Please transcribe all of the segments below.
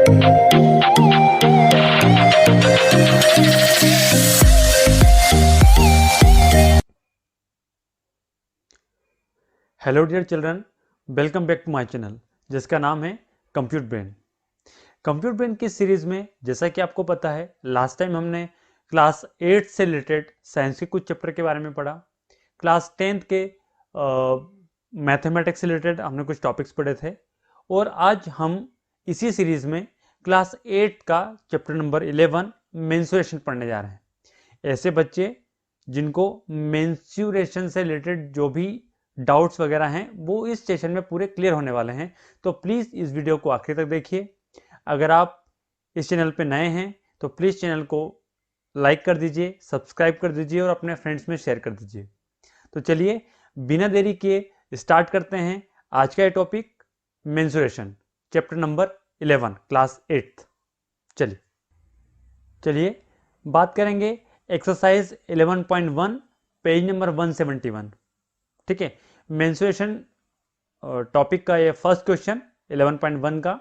Hello dear children, welcome back to my channel जिसका नाम है कंप्यूटर ब्रेन। कंप्यूटर ब्रेन की सीरीज में जैसा कि आपको पता है, लास्ट टाइम हमने क्लास 8 से रिलेटेड साइंस के कुछ चैप्टर के बारे में पढ़ा। क्लास 10th के मैथमेटिक्स से रिलेटेड हमने कुछ टॉपिक्स पढ़े थे और आज हम इसी सीरीज में क्लास 8 का चैप्टर नंबर 11 मेंसुरेशन पढ़ने जा रहे हैं। ऐसे बच्चे जिनको मेंसुरेशन से रिलेटेड जो भी डाउट्स वगैरह हैं वो इस सेशन में पूरे क्लियर होने वाले हैं, तो प्लीज़ इस वीडियो को आखिर तक देखिए। अगर आप इस चैनल पे नए हैं तो प्लीज़ चैनल को लाइक कर दीजिए, सब्सक्राइब कर दीजिए और अपने फ्रेंड्स में शेयर कर दीजिए। तो चलिए बिना देरी किए स्टार्ट करते हैं आज का ये topic, mensuration, chapter number 11 class 8। चलिए चलिए बात करेंगे एक्सरसाइज 11.1 पेज नंबर 171। ठीक है, मेंसुरेशन टॉपिक का ये फर्स्ट क्वेश्चन 11.1 का।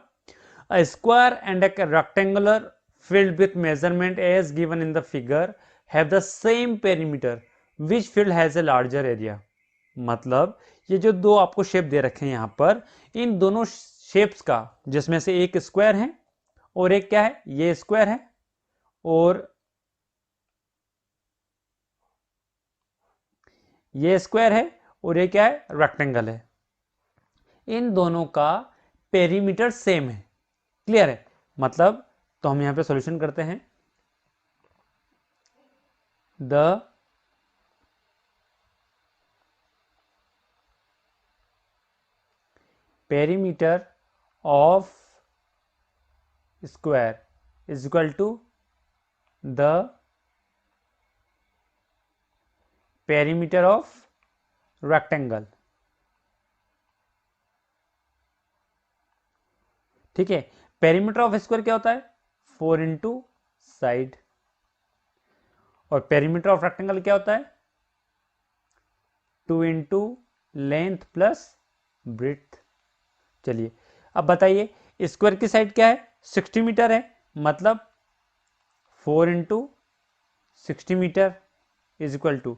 A square and a rectangular field with measurement as given in the figure have the same perimeter, which field has a larger area. मतलब ये जो दो आपको शेप दे रखे हैं यहाँ पर, इन दोनों शेप्स का जिसमें से एक स्क्वायर है और एक क्या है, ये स्क्वायर है और ये स्क्वायर है और ये क्या है, रेक्टेंगल है। इन दोनों का पेरीमीटर सेम है। क्लियर है? मतलब तो हम यहां पे सॉल्यूशन करते हैं। The perimeter of square is equal to the perimeter of rectangle. ठीक है, पेरीमीटर ऑफ स्क्वायर क्या होता है, 4 इंटू साइड, और पेरीमीटर ऑफ रेक्टेंगल क्या होता है, 2 इंटू लेंथ प्लस ब्रेड्थ। चलिए अब बताइए, स्क्वायर की साइड क्या है, 60 मीटर है, मतलब 4 into 60 metre is equal to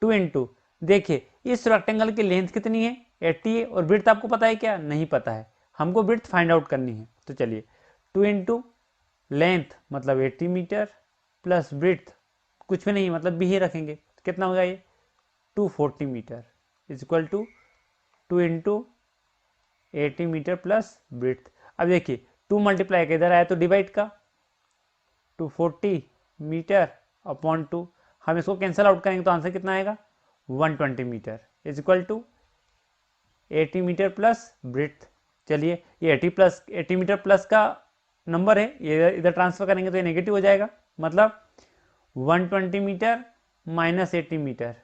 2 into, देखिए इस रेक्टेंगल की लेंथ कितनी है, 80 है, और ब्रेड्थ आपको पता है क्या, नहीं पता है, हमको ब्रेड्थ फाइंड आउट करनी है। तो चलिए 2 इंटू लेंथ मतलब 80 मीटर प्लस ब्रेड्थ कुछ भी नहीं, मतलब भी ही रखेंगे, तो कितना होगा ये 240 metre is equal to 2 into 80 metre plus breadth. अब देखिए 2 मल्टीप्लाई का इधर आया तो डिवाइड का, 240 मीटर अपॉन 2, हम इसको कैंसिल आउट करेंगे तो आंसर कितना आएगा, 120 metre is equal to 80 metre plus breadth. चलिए ये 80 मीटर प्लस का नंबर है, ये इधर ट्रांसफर करेंगे तो ये नेगेटिव हो जाएगा, मतलब 120 metre minus 80 metre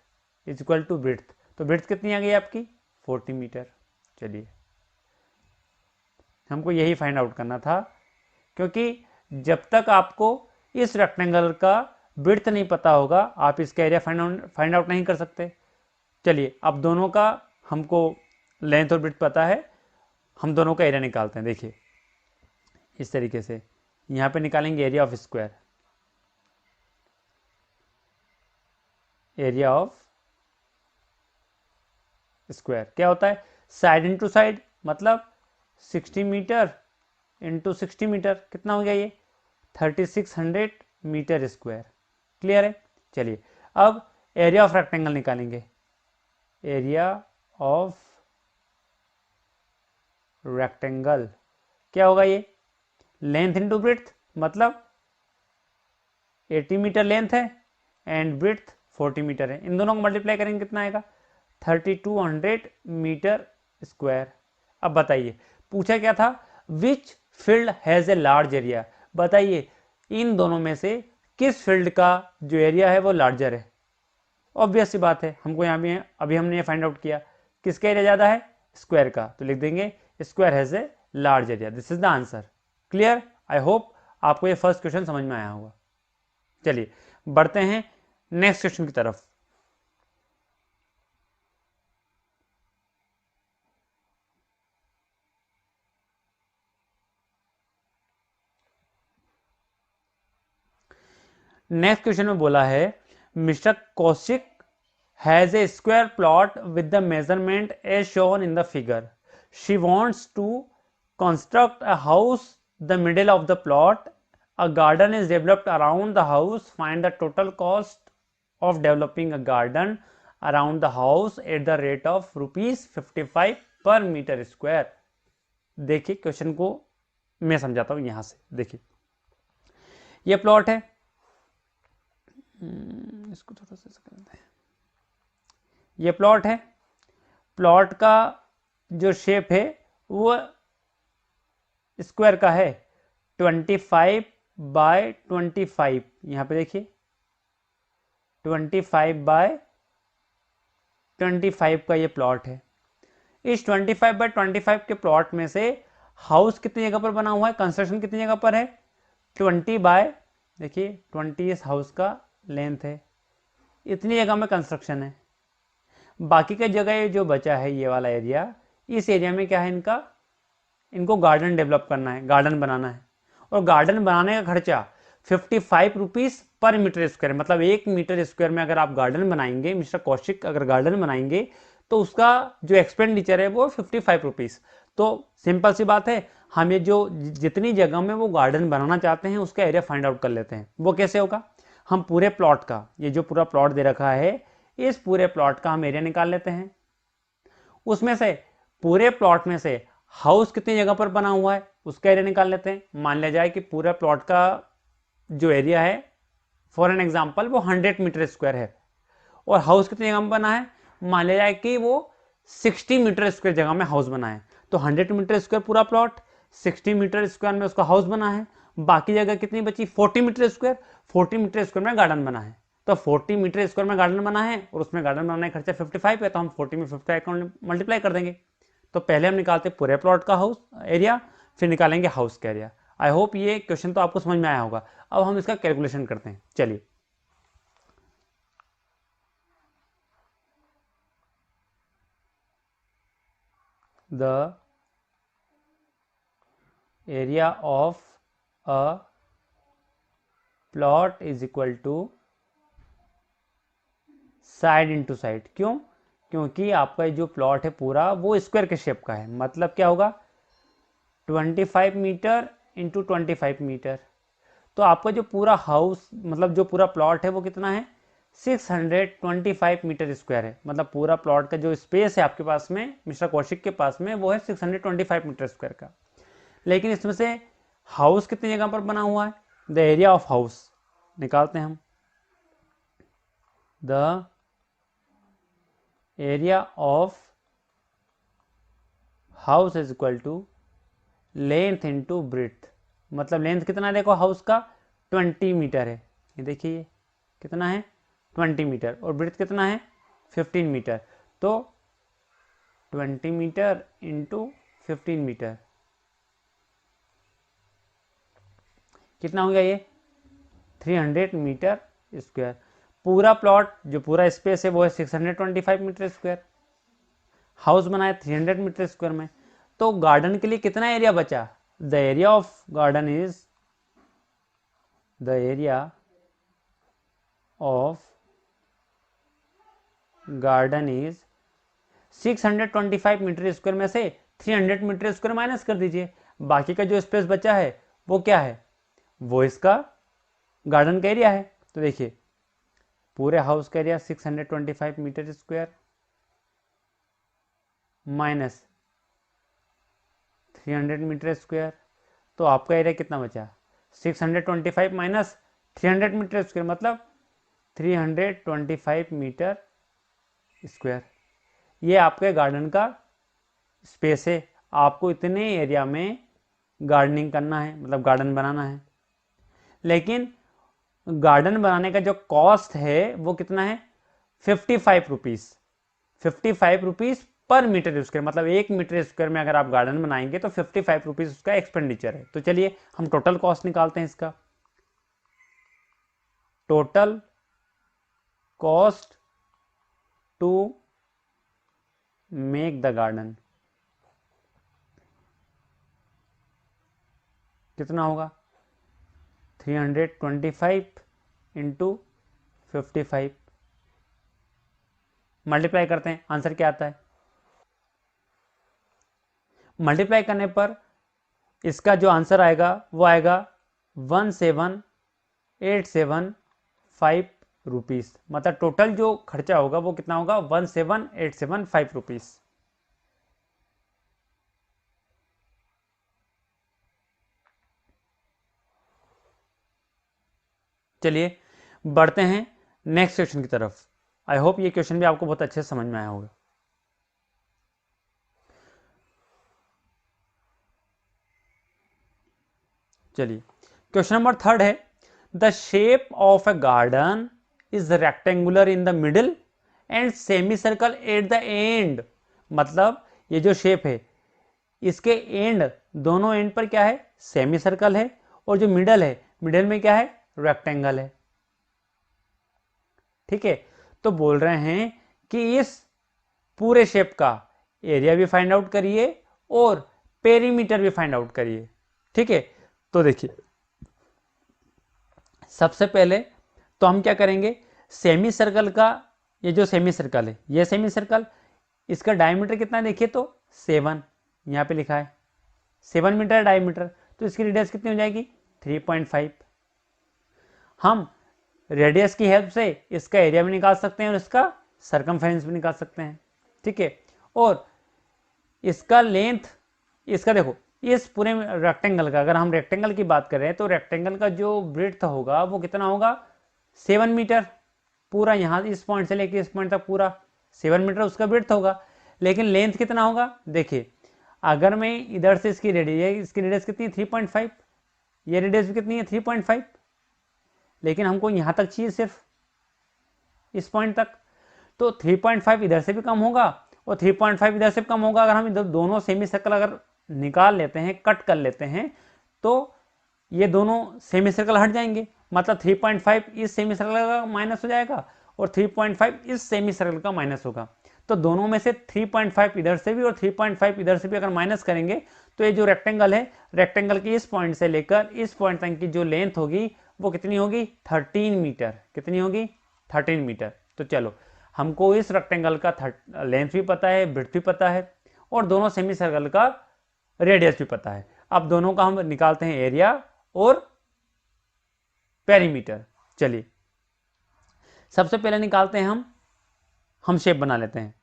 is equal to breadth. तो ब्रेड्थ कितनी आ गई आपकी, 40 मीटर। चलिए हमको यही फाइंड आउट करना था, क्योंकि जब तक आपको इस रेक्टेंगल का ब्रेड्थ नहीं पता होगा आप इसका एरिया फाइंड आउट नहीं कर सकते। चलिए अब दोनों का हमको लेंथ और ब्रेड्थ पता है, हम दोनों का एरिया निकालते हैं। देखिए इस तरीके से यहाँ पे निकालेंगे area of square, area of square क्या होता है, साइड इंटू साइड, मतलब 60 मीटर इंटू 60 मीटर, कितना हो गया ये 3600 मीटर स्क्वायर। क्लियर है? चलिए अब एरिया ऑफ रेक्टेंगल निकालेंगे, एरिया ऑफ रेक्टेंगल क्या होगा, ये लेंथ इंटू ब्रेड्थ, मतलब 80 मीटर लेंथ है एंड ब्रेड्थ 40 मीटर है, इन दोनों को मल्टीप्लाई करेंगे कितना आएगा 3200 मीटर स्क्वायर। अब बताइए पूछा क्या था, विच field has a large area, बताइए इन दोनों में से किस फील्ड का जो एरिया है वो लार्जर है। ऑब्वियस सी बात है, हमको यहाँ भी अभी हमने ये फाइंड आउट किया किसका एरिया ज़्यादा है, स्क्वायर का, तो लिख देंगे square has a large area, this is the answer. Clear? I hope आपको ये फर्स्ट क्वेश्चन समझ में आया होगा। चलिए बढ़ते हैं नेक्स्ट क्वेश्चन की तरफ। नेक्स्ट क्वेश्चन में बोला है mister Kaushik has a square plot with the measurement as shown in the figure. She wants to construct a house the middle of the plot. A garden is developed around the house. Find the total cost of developing a garden around the house at the rate of ₹55 per meter square. देखिए question को मैं समझाता हूं यहां से. देखिए ये plot है, इसको थोड़ा सा करते हैं. ये प्लॉट है. प्लॉट का जो शेप है वो स्क्वायर का है. 25 बाय 25. यहां पे देखिए 25 बाय 25 का ये प्लॉट है. इस 25 बाय 25 के प्लॉट में से हाउस कितनी जगह पर बना हुआ है, कंस्ट्रक्शन कितनी जगह पर है, 20 बाय, देखिए 20 इस हाउस का लेंथ है, इतनी जगह में कंस्ट्रक्शन है. बाकी का जगह जो बचा है ये वाला एरिया, इस एरिया में क्या है, इनको गार्डन डेवलप करना है, गार्डन बनाना है. और गार्डन बनाने का खर्चा 55 रुपीज पर मीटर स्क्वायर, मतलब 1 मीटर स्क्वायर में अगर आप गार्डन बनाएंगे, मिस्टर कौशिक अगर गार्डन बनाएंगे तो उसका जो एक्सपेंडिचर है वो 55 रुपीज. तो सिंपल सी बात है, हम ये जो जितनी जगह में वो गार्डन बनाना चाहते हैं उसका एरिया फाइंड आउट कर लेते हैं. वो कैसे होगा, हम पूरे प्लॉट का, ये जो पूरा प्लॉट दे रखा है, इस पूरे प्लॉट का हम एरिया निकाल लेते हैं. उसमें से पूरे प्लॉट में से हाउस कितनी जगह पर बना हुआ है उसका एरिया निकाल लेते हैं. मान लिया जाए कि पूरा प्लॉट का जो एरिया है फॉर एन एग्जांपल वो 100 मीटर स्क्वायर है, और हाउस कितनी जगह में बना है, मान लिया जाए कि वो 60 मीटर स्क्वायर जगह में हाउस बना है. तो 100 मीटर स्क्वायर पूरा प्लॉट, 60 मीटर स्क्वायर में उसका हाउस बना है, बाकी जगह कितनी बची, 40 मीटर स्क्वायर. 40 मीटर स्क्वायर में गार्डन बना है. तो 40 मीटर स्क्वायर में गार्डन बना है और उसमें गार्डन बनाने का खर्चा 55 है, तो हम 40 में 55 मल्टीप्लाई कर देंगे. तो पहले हम निकालते पूरे प्लॉट का हाउस एरिया, फिर निकालेंगे हाउस का एरिया. आई होप ये क्वेश्चन तो आपको समझ में आया होगा. अब हम इसका कैलकुलेशन करते हैं. चलिए, the area of a plot is equal to side into side. क्यों, क्योंकि आपका जो प्लॉट है पूरा वो स्क्वायर के शेप का है. मतलब क्या होगा, 25 मीटर इंटू 25 मीटर. तो आपका जो पूरा हाउस, मतलब जो पूरा प्लॉट है वो कितना है, 625 मीटर स्क्वायर है. मतलब पूरा प्लॉट का जो स्पेस है आपके पास में, मिस्टर कौशिक के पास में, वो है 625 मीटर स्क्वायर का. लेकिन इसमें से हाउस कितनी जगह पर बना हुआ है, द एरिया ऑफ हाउस निकालते हैं हम. The area of house is equal to length into breadth. मतलब लेंथ कितना है, देखो हाउस का 20 मीटर है, ये देखिए कितना है 20 मीटर, और ब्रेथ कितना है 15 मीटर. तो 20 मीटर इंटू 15 मीटर कितना हो गया, ये 300 मीटर स्क्वायर. पूरा प्लॉट जो पूरा स्पेस है वो है 625 मीटर स्क्वायर, हाउस बना है 300 मीटर स्क्वायर में. तो गार्डन के लिए कितना एरिया बचा, the area of garden is, the area of garden is 625 metre square में से 300 मीटर स्क्वायर माइनस कर दीजिए. बाकी का जो स्पेस बचा है वो क्या है, वो इसका गार्डन का एरिया है. तो देखिए पूरे हाउस का area 625 metre square minus 300 metre square. तो आपका एरिया कितना बचा, 625 माइनस 300 मीटर स्क्वायर, मतलब 325 मीटर स्क्वायर. ये आपके गार्डन का स्पेस है. आपको इतने एरिया में गार्डनिंग करना है, मतलब गार्डन बनाना है. लेकिन गार्डन बनाने का जो कॉस्ट है वो कितना है, 55 rupees. 55 rupees per metre square, मतलब 1 मीटर स्क्वायर में अगर आप गार्डन बनाएंगे तो 55 रुपीज उसका एक्सपेंडिचर है. तो चलिए हम टोटल कॉस्ट निकालते हैं इसका. Total cost to make the garden कितना होगा, 325 इंटू 55, मल्टीप्लाई करते हैं, आंसर क्या आता है? मल्टीप्लाई करने पर इसका जो आंसर आएगा वो आएगा 17,875 रुपीज़। मतलब टोटल जो खर्चा होगा वो कितना होगा? 17,875 रुपीज़। चलिए बढ़ते हैं नेक्स्ट क्वेश्चन की तरफ। आई होप ये क्वेश्चन भी आपको बहुत अच्छे से समझ में आया होगा। चलिए क्वेश्चन नंबर 3 है, the shape of a garden is rectangular in the middle and semi circle at the end. मतलब ये जो शेप है इसके एंड, दोनों एंड पर क्या है? सेमी सर्कल है, और जो मिडल है, मिडल में क्या है? रेक्टेंगल है। ठीक है, तो बोल रहे हैं कि इस पूरे शेप का एरिया भी फाइंड आउट करिए और पेरीमीटर भी फाइंड आउट करिए। ठीक है, तो देखिए सबसे पहले तो हम क्या करेंगे, सेमी सर्कल का, ये जो सेमी सर्कल है, ये सेमी सर्कल, इसका डायमीटर कितना है? देखिए तो 7, यहाँ पे लिखा है 7 मीटर डायमीटर, तो इसकी रेडियस कितनी हो जाएगी? 3.5। हम रेडियस की हेल्प से इसका एरिया भी निकाल सकते हैं और इसका सरकमफेरेंस भी निकाल सकते हैं। ठीक है, और इसका लेंथ, इसका देखो इस पूरे रेक्टेंगल का, अगर हम रेक्टेंगल की बात करें तो रेक्टेंगल का जो ब्रेड्थ होगा वो कितना होगा? 7 मीटर। पूरा यहाँ इस पॉइंट से लेके इस पॉइंट तक पूरा 7 मीटर उसका ब्रेड्थ होगा। लेकिन लेंथ कितना होगा? देखिए अगर मैं इधर से इसकी रेडियस कितनी है? 3.5। ये रेडियस भी कितनी है? 3.5। लेकिन हमको यहाँ तक चाहिए सिर्फ इस पॉइंट तक, तो 3.5 इधर से भी कम होगा और 3.5 इधर से भी कम होगा। अगर हम इधर दोनों सेमी सर्कल अगर निकाल लेते हैं, कट कर लेते हैं, तो ये दोनों सेमी सर्कल हट जाएंगे। मतलब 3.5 इस सेमी सर्कल का माइनस हो जाएगा और 3.5 इस सेमी सर्कल का माइनस होगा। तो दोनों में से 3.5 इधर से भी और 3.5 इधर से भी अगर माइनस करेंगे तो ये जो रेक्टेंगल है, रेक्टेंगल की इस पॉइंट से लेकर इस पॉइंट तक की जो लेंथ होगी वो कितनी होगी? 13 मीटर। कितनी होगी? 13 मीटर। तो चलो हमको इस रेक्टेंगल का लेंथ भी पता है, ब्रेड्थ भी पता है, और दोनों सेमी सर्कल का रेडियस भी पता है। अब दोनों का हम निकालते हैं एरिया और पेरीमीटर। चलिए सबसे पहले निकालते हैं हम शेप बना लेते हैं।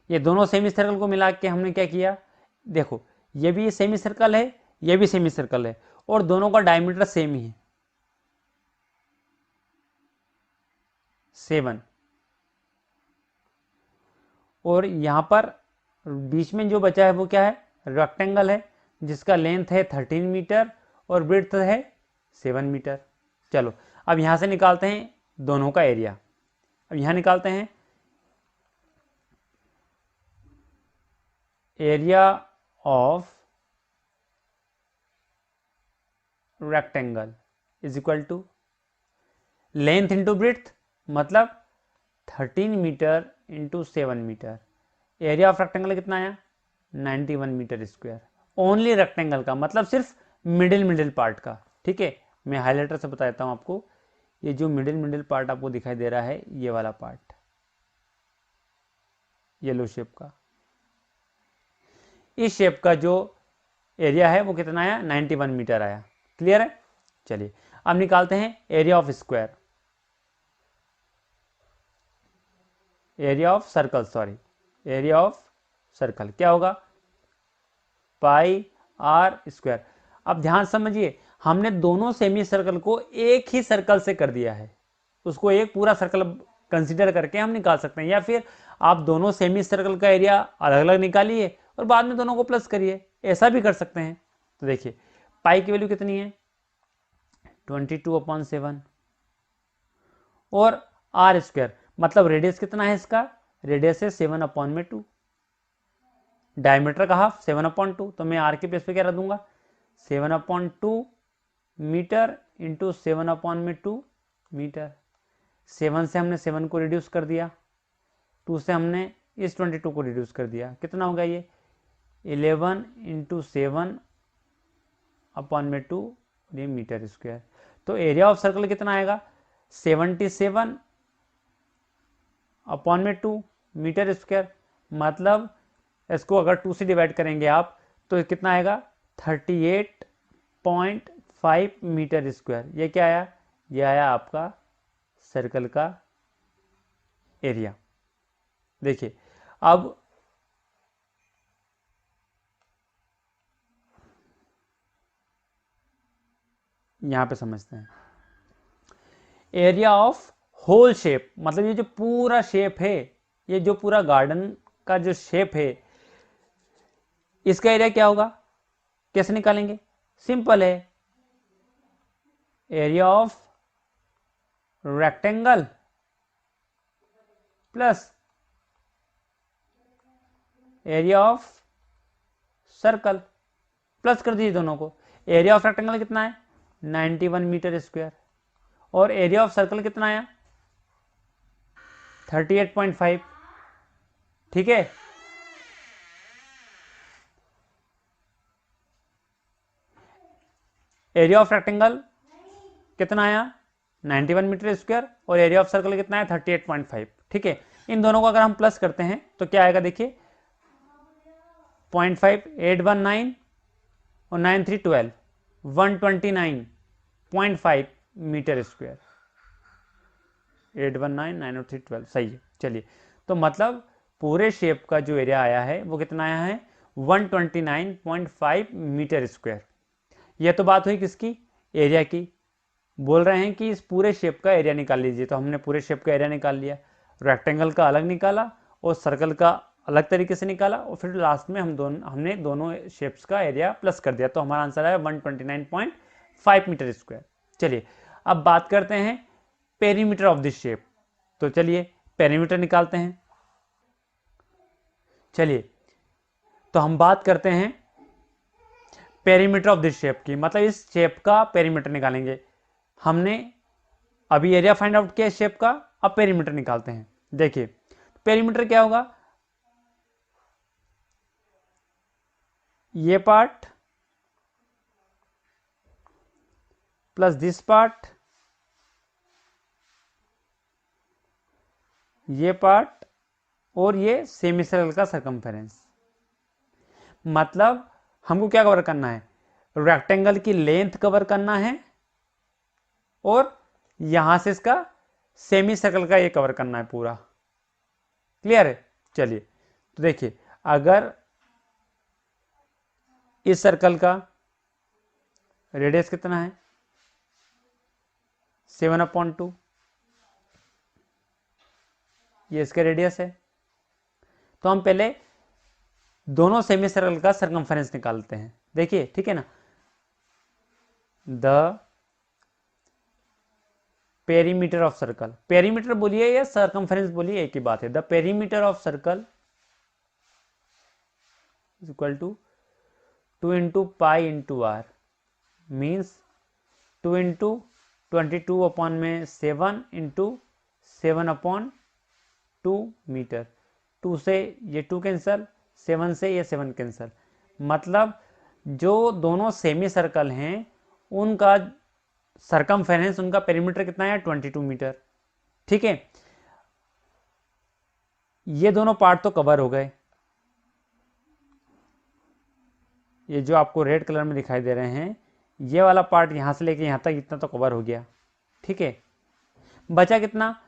ये दोनों सेमी सर्कल को मिला के हमने क्या किया? देखो ये भी सेमी सर्कल है, ये भी सेमी सर्कल है, और दोनों का डायमीटर सेम ही है 7। और यहां पर बीच में जो बचा है वो क्या है? रेक्टेंगल है जिसका लेंथ है 13 मीटर और ब्रेड्थ है 7 मीटर। चलो अब यहां से निकालते हैं दोनों का एरिया। अब यहां निकालते हैं area of rectangle is equal to length into breadth, मतलब 13 metre into 7 metre. Area of rectangle कितना आया? 91 मीटर स्क्वायर। ओनली रेक्टेंगल का, मतलब सिर्फ मिडिल पार्ट का। ठीक है, मैं हाईलाइटर से बता देता हूं आपको। ये जो मिडिल पार्ट आपको दिखाई दे रहा है, ये वाला पार्ट येलो शेप का, इस शेप का जो एरिया है वो कितना आया? 91 मीटर आया। क्लियर है? चलिए अब निकालते हैं area of square, area of circle, sorry area of circle क्या होगा? पाई आर स्क्वायर। अब ध्यान समझिए, हमने दोनों सेमी सर्कल को एक ही सर्कल से कर दिया है, उसको एक पूरा सर्कल कंसीडर करके हम निकाल सकते हैं, या फिर आप दोनों सेमी सर्कल का एरिया अलग अलग निकालिए और बाद में दोनों को प्लस करिए, ऐसा भी कर सकते हैं। तो देखिए पाई की वैल्यू कितनी है? 22/7 और आर स्क्वायर, मतलब रेडियस कितना है इसका? रेडियस है 7/2, डायमीटर का हाफ 7/2, तो मैं आर के बेस पे क्या रख दूंगा? 7/2 मीटर इंटू 7/2 मीटर। 7 से हमने 7 को रिड्यूस कर दिया, 2 से हमने इस 22 को रिड्यूस कर दिया, कितना होगा ये? 11 इंटू 7 अपॉन में 2 ये मीटर स्क्वायर। तो एरिया ऑफ सर्कल कितना आएगा 77 अपॉन में 2 मीटर स्क्वायर। मतलब इसको अगर 2 से डिवाइड करेंगे आप तो कितना आएगा 38.5 मीटर स्क्वायर। ये क्या आया, ये आया आपका सर्कल का एरिया। देखिए अब यहां पे समझते हैं एरिया ऑफ होल शेप, मतलब ये जो पूरा शेप है, ये जो पूरा गार्डन का जो शेप है, इसका एरिया क्या होगा, कैसे निकालेंगे, सिंपल है, area of rectangle plus area of circle, plus कर दीजिए दोनों को। एरिया ऑफ रेक्टेंगल कितना है 91 मीटर स्क्वायर और एरिया ऑफ सर्कल कितना आया 38.5। ठीक है, एरिया ऑफ रेक्टेंगल कितना आया 91 मीटर स्क्वायर और एरिया ऑफ सर्कल कितना है 38.5। ठीक है, इन दोनों को अगर हम प्लस करते हैं तो क्या आएगा, देखिए 0.5 819 और 9312 129.5 मीटर स्क्वायर। 819 90312 सही है। चलिए, तो मतलब पूरे शेप का जो एरिया आया है वो कितना आया है 129.5 मीटर स्क्वायर। यह तो बात हुई किसकी, एरिया की। बोल रहे हैं कि इस पूरे शेप का एरिया निकाल लीजिए, तो हमने पूरे शेप का एरिया निकाल लिया, रेक्टेंगल का अलग निकाला और सर्कल का अलग तरीके से निकाला और फिर लास्ट में हमने दोनों शेप्स का एरिया प्लस कर दिया, तो हमारा आंसर आया 129.5 मीटर स्क्वायर। चलिए अब बात करते हैं पेरीमीटर ऑफ दिस शेप, तो चलिए पेरीमीटर निकालते हैं। चलिए तो हम बात करते हैं पेरीमीटर ऑफ दिस शेप की, मतलब इस शेप का पेरीमीटर निकालेंगे। हमने अभी एरिया फाइंड आउट किया शेप का, अब पेरीमीटर निकालते हैं। देखिए पेरीमीटर क्या होगा, ये पार्ट प्लस दिस पार्ट, ये पार्ट और ये सेमी सर्कल का सरकमफेरेंस। मतलब हमको क्या कवर करना है, रेक्टेंगल की लेंथ कवर करना है और यहां से इसका सेमी सर्कल का ये कवर करना है पूरा। क्लियर है। चलिए तो देखिए अगर इस सर्कल का रेडियस कितना है 7/2, ये इसका रेडियस है, तो हम पहले दोनों सेमी सर्कल का सरकमफेरेंस निकालते हैं। देखिए ठीक है ना, the perimeter of circle, perimeter बोलिए या सरकमफेरेंस बोलिए एक ही बात है, the perimeter of circle is equal to 2 into pi into r, means 2 into 22 upon में 7 इंटू 7/2 मीटर। 2 से ये 2 कैंसल, 7 से ये 7 कैंसल, मतलब जो दोनों सेमी सर्कल हैं उनका सरकमफेरेंस, उनका पेरीमीटर कितना है 22 मीटर। ठीक है, ये दोनों पार्ट तो कवर हो गए, ये जो आपको रेड कलर में दिखाई दे रहे हैं ये वाला पार्ट यहां से लेके यहां तक इतना तो कवर हो गया। ठीक है, बचा कितना,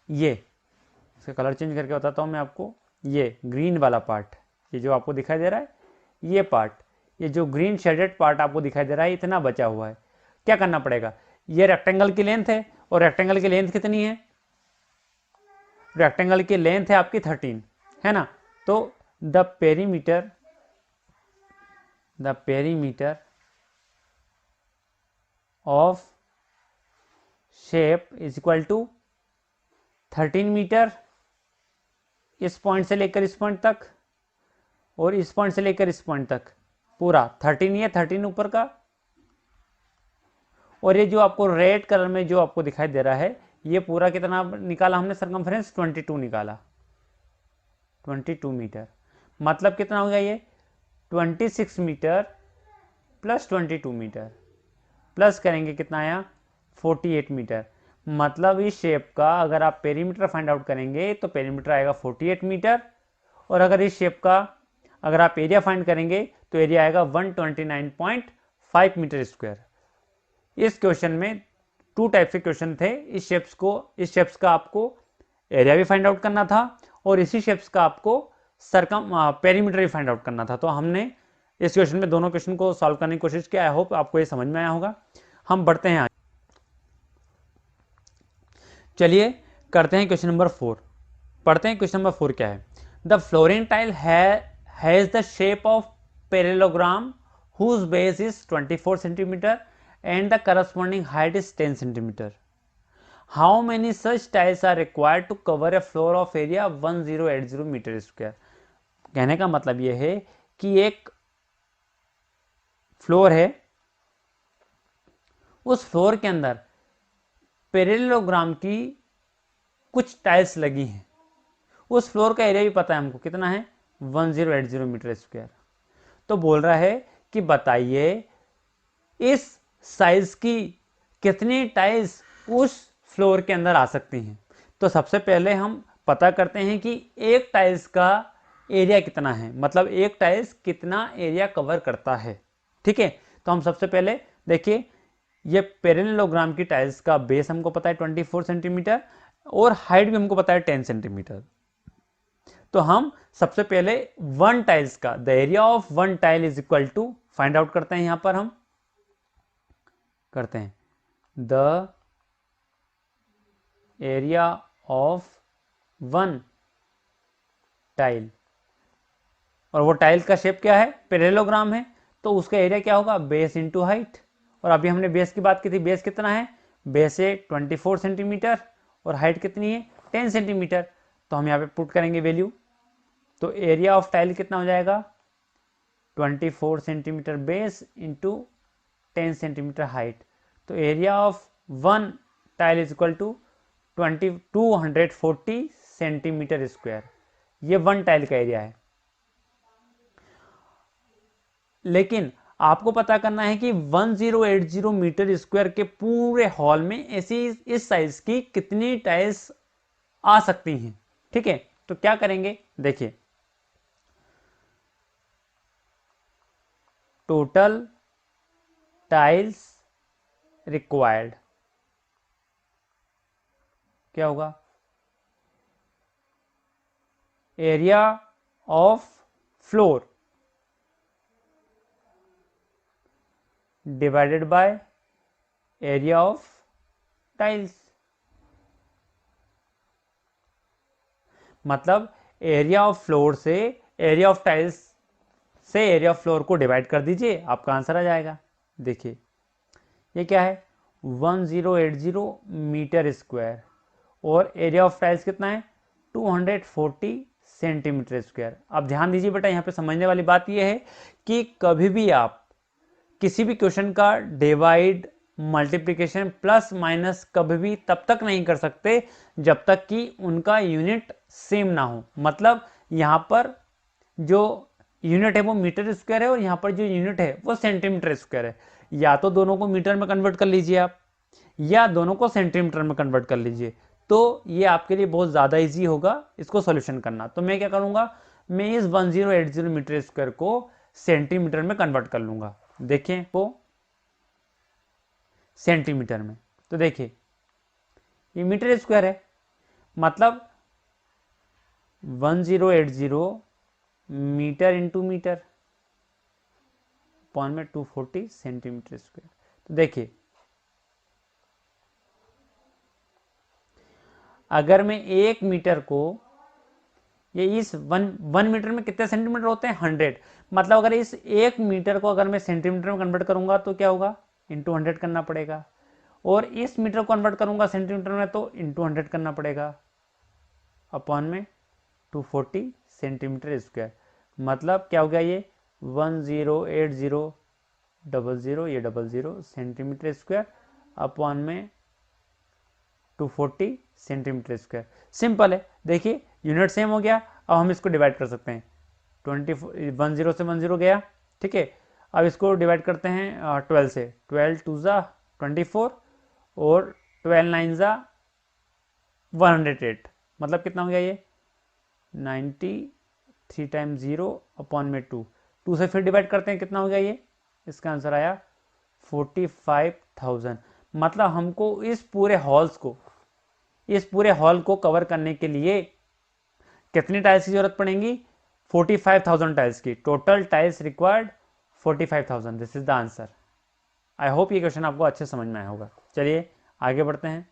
ये इसका कलर चेंज करके बताता हूं मैं आपको, ये ग्रीन वाला पार्ट, ये जो आपको दिखाई दे रहा है ये पार्ट, ये जो ग्रीन शेडेड पार्ट आपको दिखाई दे रहा है इतना बचा हुआ है। क्या करना पड़ेगा, ये रेक्टेंगल की लेंथ है और रेक्टेंगल की लेंथ कितनी है, रेक्टेंगल की लेंथ है आपकी 13 है ना, तो the perimeter of shape is equal to 13 metre, इस पॉइंट से लेकर इस पॉइंट तक और इस पॉइंट से लेकर इस पॉइंट तक पूरा 13 ही है, 13 ऊपर का, और ये जो आपको रेड कलर में जो आपको दिखाई दे रहा है ये पूरा कितना निकाला हमने सरकमफेरेंस 22 निकाला, 22 मीटर। मतलब कितना हो गया ये 26 मीटर प्लस 22 मीटर प्लस करेंगे कितना आया 48 मीटर। मतलब इस शेप का अगर आप पेरीमीटर फाइंड आउट करेंगे तो पेरीमीटर आएगा 48 मीटर, और अगर इस शेप का अगर आप एरिया फाइंड करेंगे तो एरिया आएगा 129.5 मीटर स्क्वायर। इस क्वेश्चन में टू टाइप के क्वेश्चन थे। इस शेप्स का आपको एरिया भी फाइंड आउट करना था और इसी शेप्स का आपको पेरीमीटर भी फाइंड आउट करना था। तो हमने इस क्वेश्चन में दोनों क्वेश्चन को सॉल्व करने की कोशिश किया। आई होप आपको ये समझ में आया होगा। हम बढ़ते हैं आगे। चलिए करते हैं क्वेश्चन नंबर 4। पढ़ते हैं क्वेश्चन नंबर 4 क्या है। The flooring tile has the shape of parallelogram whose base is 24 centimeter and the corresponding height is 10 centimeter. How many such tiles are required to cover a floor of area 1080 meter square? कहने का मतलब यह है कि एक floor है, उस floor के अंदर पैरेललोग्राम की कुछ टाइल्स लगी हैं। उस फ्लोर का एरिया भी पता है हमको कितना है 1080 मीटर स्क्वायर। तो बोल रहा है कि बताइए इस साइज की कितनी टाइल्स उस फ्लोर के अंदर आ सकती हैं। तो सबसे पहले हम पता करते हैं कि एक टाइल्स का एरिया कितना है, मतलब एक टाइल्स कितना एरिया कवर करता है। ठीक है, तो हम सबसे पहले देखिए ये पैरेललोग्राम की टाइल्स का बेस हमको पता है 24 सेंटीमीटर और हाइट भी हमको पता है 10 सेंटीमीटर। तो हम सबसे पहले वन टाइल्स का the area of one tile is equal to find out करते हैं। यहां पर हम करते हैं the area of one tile, और वो टाइल का शेप क्या है पैरेललोग्राम है, तो उसका एरिया क्या होगा बेस इंटू हाइट। और अभी हमने बेस की बात की थी, बेस कितना है, बेस है 24 सेंटीमीटर और हाइट कितनी है 10 सेंटीमीटर। तो हम यहाँ पे पुट करेंगे वैल्यू, तो एरिया ऑफ टाइल कितना हो जाएगा 24 centimetre base into 10 centimetre height. तो area of one tile is equal to 240 centimetre square. ये वन टाइल का एरिया है। लेकिन आपको पता करना है कि 1080 मीटर स्क्वायर के पूरे हॉल में ऐसी इस साइज की कितनी टाइल्स आ सकती हैं। ठीक है, तो क्या करेंगे देखिए, टोटल टाइल्स रिक्वायर्ड क्या होगा, area of floor divided by area of tiles. मतलब एरिया ऑफ फ्लोर से एरिया ऑफ टाइल्स से एरिया ऑफ फ्लोर को डिवाइड कर दीजिए, आपका आंसर आ जाएगा। देखिए ये क्या है 1080 मीटर स्क्वायर और एरिया ऑफ टाइल्स कितना है 240 सेंटीमीटर स्क्वायर। अब ध्यान दीजिए बेटा, यहाँ पे समझने वाली बात यह है कि कभी भी आप किसी भी क्वेश्चन का डिवाइड मल्टीप्लिकेशन प्लस माइनस कभी भी तब तक नहीं कर सकते जब तक कि उनका यूनिट सेम ना हो। मतलब यहाँ पर जो यूनिट है वो मीटर स्क्वायर है और यहाँ पर जो यूनिट है वो सेंटीमीटर स्क्वायर है। या तो दोनों को मीटर में कन्वर्ट कर लीजिए आप, या दोनों को सेंटीमीटर में कन्वर्ट कर लीजिए, तो ये आपके लिए बहुत ज़्यादा ईजी होगा इसको सॉल्यूशन करना। तो मैं क्या करूँगा, मैं इस 1080 मीटर स्क्वायर को सेंटीमीटर में कन्वर्ट कर लूँगा। देखें वो सेंटीमीटर में, तो देखिए ये मीटर स्क्वायर है, मतलब 1080 मीटर इंटू मीटर पॉइंट में 240 सेंटीमीटर स्क्वायर। तो देखिए अगर मैं एक मीटर को, ये इस वन मीटर में कितने सेंटीमीटर होते हैं 100, मतलब अगर इस एक मीटर को अगर मैं सेंटीमीटर में कन्वर्ट करूंगा तो क्या होगा इंटू 100 करना पड़ेगा, और इस मीटर को कन्वर्ट करूंगा सेंटीमीटर में तो इंटू 100 करना पड़ेगा अपॉन में 240 सेंटीमीटर स्क्वायर। मतलब क्या हो गया ये 1080 00 ये 00 सेंटीमीटर स्क्वायर अपॉन में 240 सेंटीमीटर स्क्वायर। सिंपल है, देखिए यूनिट सेम हो गया। अब हम इसको डिवाइड कर सकते हैं 10 से 10 गया, ठीक है। अब इसको डिवाइड करते हैं 12 से। 12 टू ज़ा 24 और 12 9 ज़ा 108, मतलब कितना हो गया ये 90, 3 टाइम्स 0 अपॉन में 2, 2 से फिर डिवाइड करते हैं, कितना हो गया ये, इसका आंसर आया 45,000। मतलब हमको इस पूरे हॉल को कवर करने के लिए कितनी टाइल्स की जरूरत पड़ेगी, 45,000 टाइल्स की। Total tiles required 45,000। This is the answer. I hope ये क्वेश्चन आपको अच्छे समझ में आया होगा। चलिए आगे बढ़ते हैं।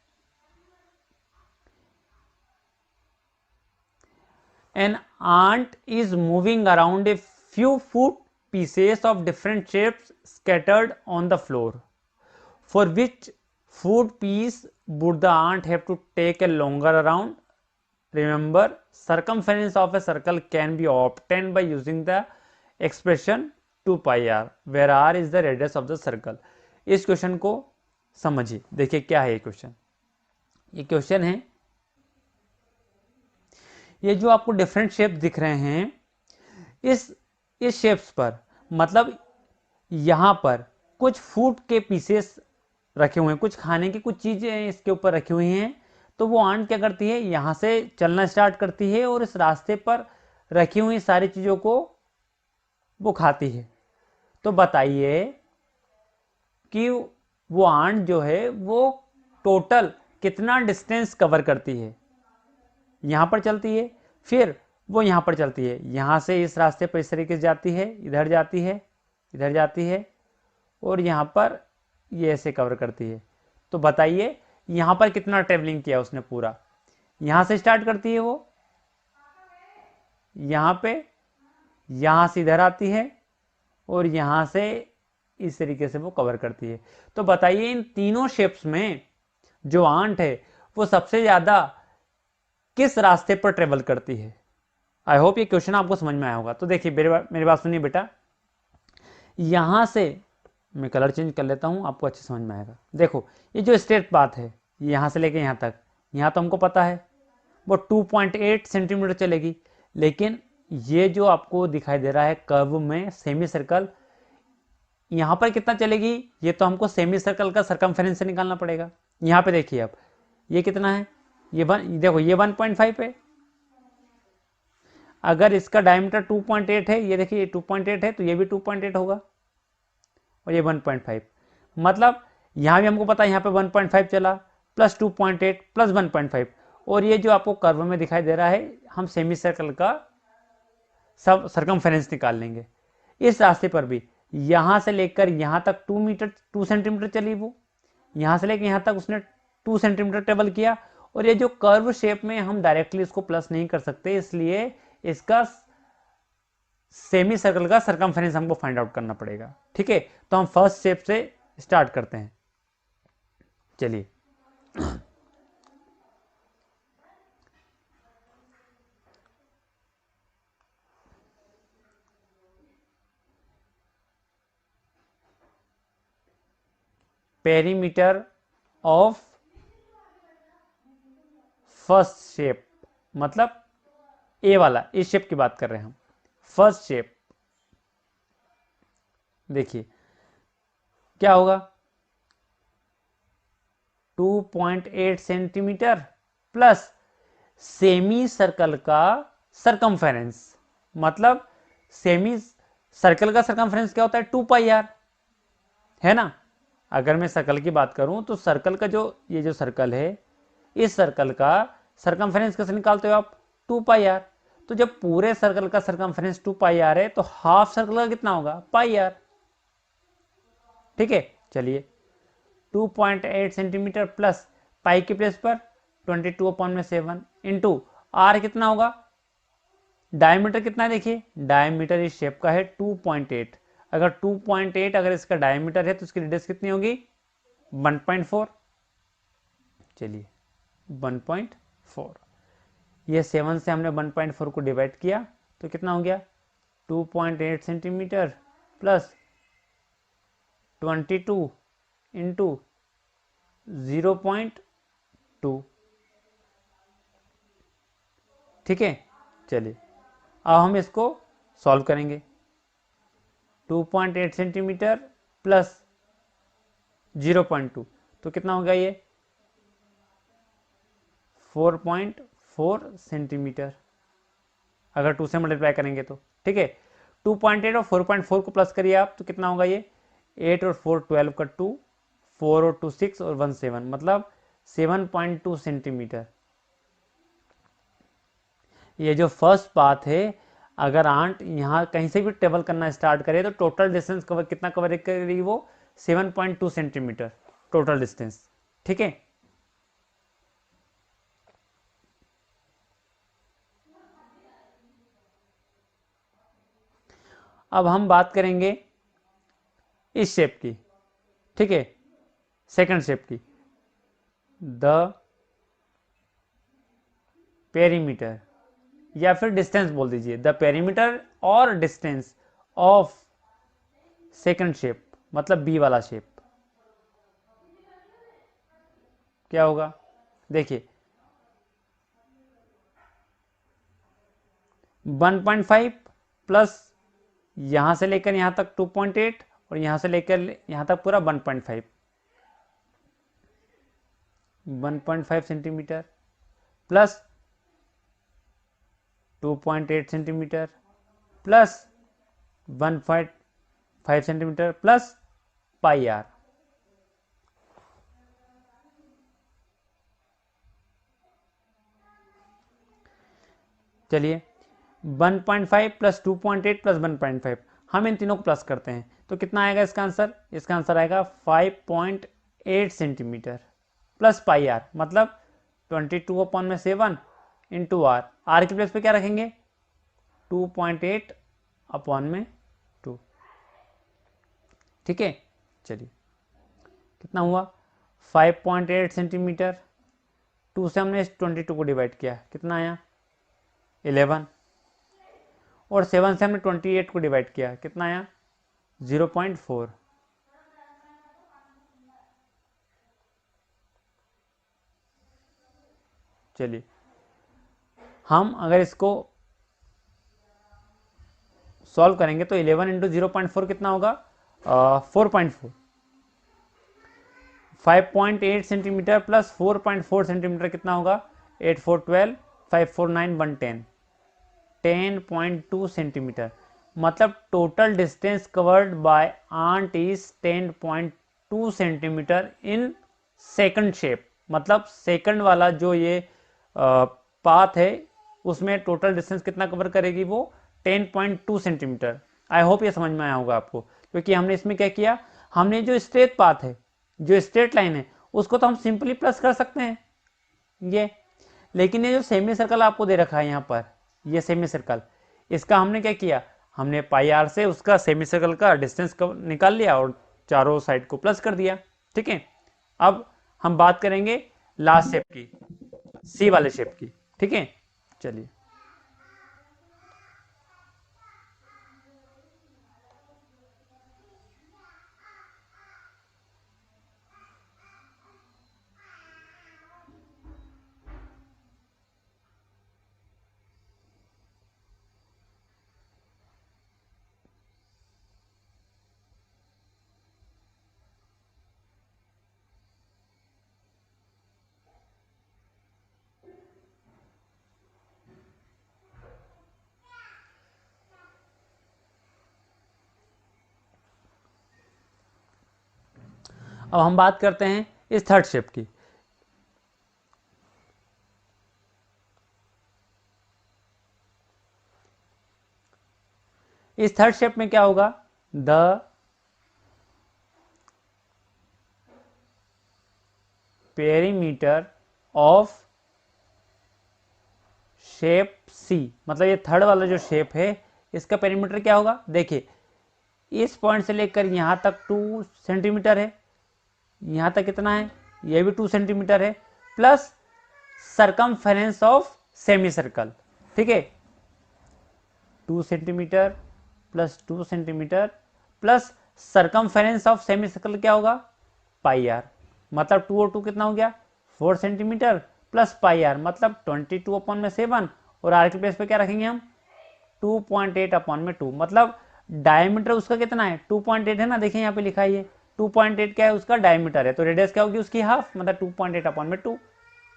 An ant is moving around a few food pieces of different shapes scattered on the floor. For which food piece would the ant have to take a longer around? Remember, circumference of a circle can be obtained by using the expression 2 pi r, where r is the radius of the circle. इस question को समझिए। देखिए क्या है ये question. ये question है, ये जो आपको डिफरेंट शेप दिख रहे हैं, इस शेप्स पर, मतलब यहां पर कुछ फूड के पीसेस रखे हुए हैं, कुछ खाने की कुछ चीजें इसके ऊपर रखी हुई हैं। तो वो आंट क्या करती है, यहां से चलना स्टार्ट करती है और इस रास्ते पर रखी हुई सारी चीजों को वो खाती है। तो बताइए कि वो आंट जो है वो टोटल कितना डिस्टेंस कवर करती है। यहां पर चलती है, फिर वो यहां पर चलती है, यहां से इस रास्ते पर इस तरीके से जाती है, इधर जाती है, इधर जाती है, और यहां पर ये ऐसे कवर करती है। तो बताइए यहां पर कितना ट्रेवलिंग किया उसने पूरा। यहां से स्टार्ट करती है वो, यहां पे, यहां से इधर आती है, और यहां से इस तरीके से वो कवर करती है। तो बताइए इन तीनों शेप्स में जो आंट है वो सबसे ज्यादा किस रास्ते पर ट्रेवल करती है। आई होप ये क्वेश्चन आपको समझ में आया होगा। तो देखिए मेरी बात सुनिए बेटा, यहां से मैं कलर चेंज कर लेता हूं, आपको अच्छे समझ में आएगा। देखो ये जो स्ट्रेट पाथ है यहां से लेके यहां तक, यहां तो हमको पता है वो 2.8 सेंटीमीटर चलेगी, लेकिन ये जो आपको दिखाई दे रहा है कर्व में सेमी सर्कल, यहां पर कितना चलेगी, ये तो हमको सेमी सर्कल का सरकमफेरेंस से निकालना पड़ेगा। यहां पे देखिए अब ये कितना है, देखो ये 1.5 है। अगर इसका डायमीटर 2.8 है, ये देखिए 2.8 है, तो ये भी 2.8 होगा, और ये 1.5। मतलब यहां भी हमको पता है, यहां पे 1.5 चला, प्लस 2.8 प्लस 1.5, और ये जो आपको कर्व में दिखाई दे रहा है, हम सेमी सर्कल का सब सरकमफेरेंस निकाल लेंगे। इस रास्ते पर भी यहां से लेकर यहां तक 2 सेंटीमीटर चली वो, यहां से लेकर यहां तक उसने 2 सेंटीमीटर ट्रेवल किया। और ये जो कर्व शेप में हम डायरेक्टली इसको प्लस नहीं कर सकते, इसलिए इसका सेमी सर्कल का सरकमफेरेंस हमको फाइंड आउट करना पड़ेगा। ठीक है, तो हम फर्स्ट शेप से स्टार्ट करते हैं। चलिए पेरीमीटर ऑफ फर्स्ट शेप, मतलब ए वाला, इस शेप की बात कर रहे हैं हम। फर्स्ट शेप देखिए क्या होगा, 2.8 सेंटीमीटर प्लस सेमी सर्कल का सरकमफेरेंस। मतलब सेमी सर्कल का सरकमफेरेंस क्या होता है, 2 पाई आर, है ना। अगर मैं सर्कल की बात करूं तो सर्कल का जो ये जो सर्कल है, इस सर्कल का सरकमफेरेंस कैसे निकालते हो आप, 2 पाई आर। तो जब पूरे सर्कल का सरकमफेरेंस 2 पाई आर है, तो हाफ सर्कल का कितना होगा, पाई आर। ठीक है, चलिए 2.8 सेंटीमीटर प्लस पाई की प्लेस पर 22/7 इंटू आर कितना होगा, डायमीटर कितना है, देखिए डायमीटर इस शेप का है 2.8। अगर 2.8 अगर इसका डायमीटर है तो इसकी रेडियस कितनी होगी, 1.4। चलिए 1.4, ये 7 से हमने 1.4 को डिवाइड किया तो कितना हो गया, 2.8 सेंटीमीटर प्लस 22 इंटू 0.2। ठीक है, चलिए अब हम इसको सॉल्व करेंगे। 2.8 सेंटीमीटर प्लस 0.2, तो कितना होगा ये 4.4 सेंटीमीटर, अगर 2 से मल्टीप्लाई करेंगे तो। ठीक है, 2.8 और 4.4 को प्लस करिए आप, तो कितना होगा ये 8 और 4 12 का 2, 4 और 2 6 और 1 7, मतलब 7.2 सेंटीमीटर। ये जो फर्स्ट बात है, अगर आंट यहाँ कहीं से भी ट्रेवल करना स्टार्ट करे तो टोटल डिस्टेंस कवर कितना कवर करेगी वो 7.2 सेंटीमीटर टोटल डिस्टेंस। ठीक है, अब हम बात करेंगे इस शेप की। ठीक है, सेकंड शेप की, द पेरीमीटर या फिर डिस्टेंस बोल दीजिए, द पेरीमीटर और डिस्टेंस ऑफ सेकंड शेप, मतलब बी वाला शेप क्या होगा। देखिए 1.5 प्लस यहां से लेकर यहां तक 2.8 और यहां से लेकर यहां तक पूरा 1.5 centimetre plus 2.8 centimetre plus 1.5 centimetre plus pi r. चलिए 1.5 प्लस 2.8 प्लस 1.5, हम इन तीनों को प्लस करते हैं तो कितना आएगा इसका आंसर। इसका आंसर आएगा 5.8 सेंटीमीटर प्लस पाई आर, मतलब 22/7 इंटू आर। आर की प्लेस पे क्या रखेंगे 2.8/2। ठीक है, चलिए कितना हुआ 5.8 सेंटीमीटर, 2 से हमने 22 को डिवाइड किया, कितना आया 11, और 7 से हमने 28 को डिवाइड किया, कितना आया 0.4। चलिए हम अगर इसको सॉल्व करेंगे तो 11 इंटू 0.4 कितना होगा 4.4। 5.8 सेंटीमीटर प्लस 4.4 सेंटीमीटर कितना होगा 8 4 12, 5 4 9 1 10, 10.2 सेंटीमीटर, मतलब total distance covered by ant is 10.2 centimetre in second shape. मतलब सेकंड वाला जो ये पाथ है उसमें टोटल डिस्टेंस कितना कवर करेगी वो 10.2 सेंटीमीटर। आई होप ये समझ में आया होगा आपको, क्योंकि हमने इसमें क्या किया, हमने जो स्ट्रेट पाथ है, जो स्ट्रेट लाइन है, उसको तो हम सिंपली प्लस कर सकते हैं ये, लेकिन ये जो सेमी सर्कल आपको दे रखा है यहाँ पर, ये सेमी सर्कल, इसका हमने क्या किया, हमने पाई आर से उसका सेमी सर्कल का डिस्टेंस निकाल लिया और चारों साइड को प्लस कर दिया। ठीक है, अब हम बात करेंगे लास्ट शेप की, सी वाले शेप की। ठीक है, चलिए अब हम बात करते हैं इस थर्ड शेप की। इस थर्ड शेप में क्या होगा, द पेरीमीटर ऑफ शेप सी, मतलब ये थर्ड वाला जो शेप है इसका पेरीमीटर क्या होगा। देखिए इस पॉइंट से लेकर यहां तक 2 सेंटीमीटर है, यहां तक कितना है, ये भी 2 सेंटीमीटर है, plus circumference of semi circle. ठीक है, 2 centimetre plus 2 centimetre plus circumference of semi circle क्या होगा पाई आर, मतलब 2 और 2 कितना हो गया 4 सेंटीमीटर प्लस पाई आर, मतलब 22/7, और आर के प्लेस पे क्या रखेंगे हम 2.8/2, मतलब डायमीटर उसका कितना है 2.8 है ना, देखिए यहाँ पे लिखा है ये 2.8 क्या है उसका डायमीटर है, तो रेडियस क्या होगी उसकी हाफ, मतलब 2.8 अपॉन में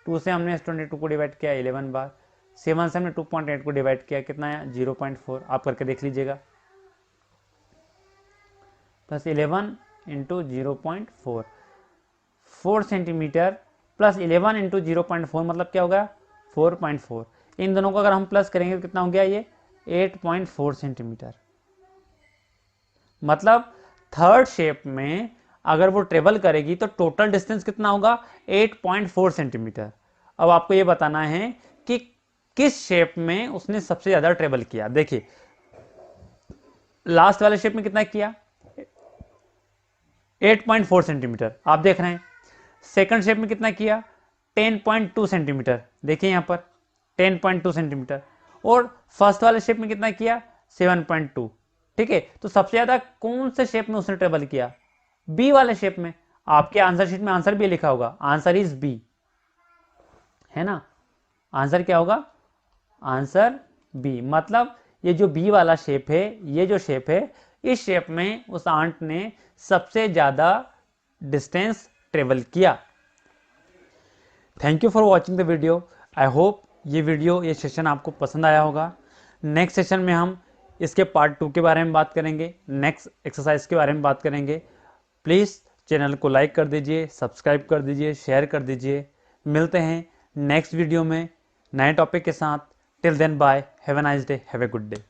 2 से हमने 22 को डिवाइड किया 11 बार, 7 से हमने 2.8 को डिवाइड किया कितना है 0.4, आप करके देख लीजिएगा, plus 11 into 0.4, 4 centimetre plus 11 into 0.4 मतलब क्या होगा 4.4, इन दोनों को अगर हम प्लस करेंगे तो कितना हो गया ये 8.4 सेंटीमीटर। मतलब थर्ड शेप में अगर वो ट्रेवल करेगी तो टोटल डिस्टेंस कितना होगा 8.4 सेंटीमीटर। अब आपको ये बताना है कि किस शेप में उसने सबसे ज्यादा ट्रेवल किया। देखिए लास्ट वाले शेप में कितना किया 8.4 सेंटीमीटर, आप देख रहे हैं। सेकंड शेप में कितना किया 10.2 सेंटीमीटर, देखिए यहां पर 10.2 सेंटीमीटर, और फर्स्ट वाले शेप में कितना किया 7.2। ठीक है, तो सबसे ज्यादा कौन से शेप में उसने ट्रेवल किया बी वाले शेप में। आपके आंसर शीट में आंसर भी लिखा होगा, आंसर इज बी, है ना। आंसर क्या होगा आंसर बी, मतलब ये जो बी वाला शेप है, ये जो शेप है, इस शेप में उस आंट ने सबसे ज्यादा डिस्टेंस ट्रेवल किया। Thank you for watching the video. I hope ये सेशन आपको पसंद आया होगा। नेक्स्ट सेशन में हम इसके पार्ट 2 के बारे में बात करेंगे, नेक्स्ट एक्सरसाइज के बारे में बात करेंगे। प्लीज़ चैनल को लाइक कर दीजिए, सब्सक्राइब कर दीजिए, शेयर कर दीजिए। मिलते हैं नेक्स्ट वीडियो में नए टॉपिक के साथ। Till then bye, have a nice day, have a good day.